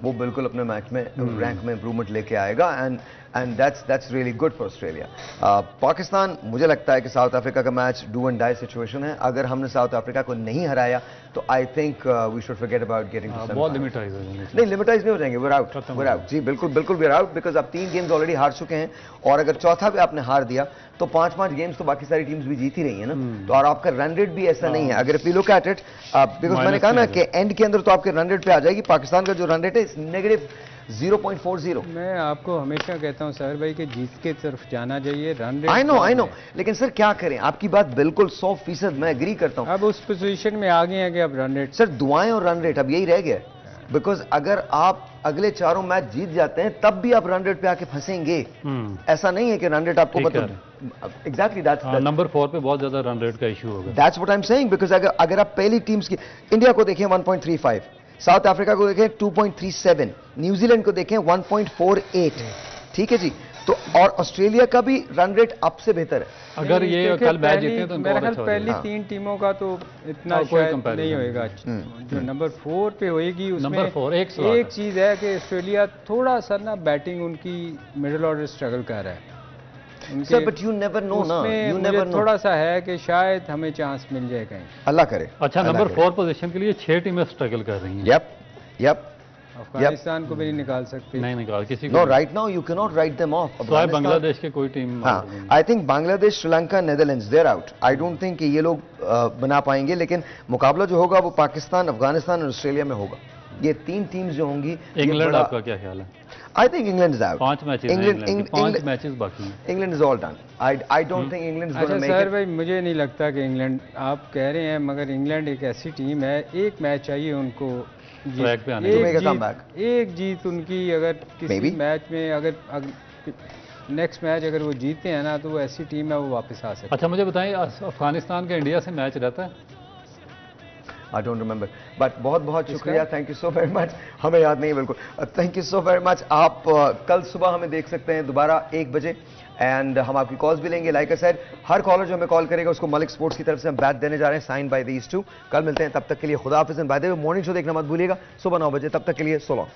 वो बिल्कुल अपने मैच में रैंक में इंप्रूवमेंट लेके आएगा, and that's really good for Australia. Pakistan, मुझे लगता है कि साउथ अफ्रीका का match do and die situation है। अगर हमने साउथ अफ्रीका को नहीं हराया तो I think we should forget about getting to semifinal. बहुत लिमिटाइज हो जाएंगे। नहीं, लिमिटाइज नहीं हो जाएंगे, we're out जी, बिल्कुल we're out, बिकॉज आप 3 गेम्स ऑलरेडी हार चुके हैं, और अगर चौथा भी आपने हार दिया तो 5 गेम्स तो बाकी सारी टीम्स भी जीत ही रही है ना। तो और आपका रन रेट भी ऐसा नहीं है। अगर if you look at it, because मैंने कहा ना कि एंड के अंदर तो आपके रन रेट पे आ जाएगी। पाकिस्तान का जो रन रेट है नेगेटिव 0.40। मैं आपको हमेशा कहता हूं सर भाई कि जीत के तरफ जाना चाहिए, रन रेट। आई नो, लेकिन सर क्या करें, आपकी बात बिल्कुल 100% मैं एग्री करता हूं। अब उस पोजीशन में आ गए हैं कि अब रन रेट, सर दुआएं और रन रेट अब यही रह गया, बिकॉज अगर आप अगले 4 मैच जीत जाते हैं तब भी आप रन रेट पे आके फंसेंगे। ऐसा नहीं है कि रन रेट आपको एग्जैक्टली दैट्स नंबर 4 पे बहुत ज्यादा रन रेट का इशू होगा। That's what I am saying, because अगर आप पहली टीम्स की, इंडिया को देखिए 1.35, साउथ अफ्रीका को देखें 2.37, न्यूजीलैंड को देखें 1.48, ठीक है जी। तो और ऑस्ट्रेलिया का भी रन रेट अब से बेहतर है। अगर ये कल मैच जीते तो मेरा ख्याल पहली 3 टीमों का तो इतना शायद नहीं होएगा। जो नंबर 4 पे होएगी उसमें एक चीज है कि ऑस्ट्रेलिया थोड़ा सा ना बैटिंग उनकी मिडिल ऑर्डर स्ट्रगल कर रहा है। Sir but you never know ना, यू नेवर नो, थोड़ा सा है कि शायद हमें चांस मिल जाए कहीं, अल्लाह करे। अच्छा, नंबर 4 पोजीशन के लिए 6 टीमें स्ट्रगल कर रही हैं। यप अफगानिस्तान को भी नहीं निकाल सकते, नहीं निकाल किसी को। No, right now you can not write them off. Bangladesh के कोई टीम, हाँ, I think Bangladesh, Sri Lanka, Netherlands, they're out. I don't think कि ये लोग बना पाएंगे, लेकिन मुकाबला जो होगा वो पाकिस्तान, अफगानिस्तान और ऑस्ट्रेलिया में होगा। ये 3 टीम्स जो होंगी। इंग्लैंड, आपका क्या ख्याल है? I think England is out. 5 matches, England 5 matches बाकी हैं। England is all done. I don't think England is gonna make it. Sir भाई, मुझे नहीं लगता कि इंग्लैंड, आप कह रहे हैं, मगर इंग्लैंड एक ऐसी टीम है, एक मैच चाहिए उनको ट्रैक पे आने एक जीत उनकी, अगर किसी मैच में अगर नेक्स्ट मैच अगर वो जीतते हैं ना, तो वो ऐसी टीम है, वो वापस आ सकते हैं। अच्छा, मुझे बताएं, अफगानिस्तान का इंडिया से मैच रहता है? आई डोंट रिमेंबर, बट बहुत बहुत शुक्रिया, thank you so very much. हमें याद नहीं है बिल्कुल, thank you so very much. आप कल सुबह हमें देख सकते हैं दोबारा 1 बजे, एंड हम आपकी कॉल्स भी लेंगे। लाइक आई सेड, हर कॉलर जो हमें कॉल करेगा उसको मलिक स्पोर्ट्स की तरफ से हम बैट देने जा रहे हैं, साइन बाय दीज 2। कल मिलते हैं, तब तक के लिए खुदा हाफिज़। By the way, morning show देखना मत भूलिएगा सुबह 9 बजे। तब तक के लिए सो लॉन्ग।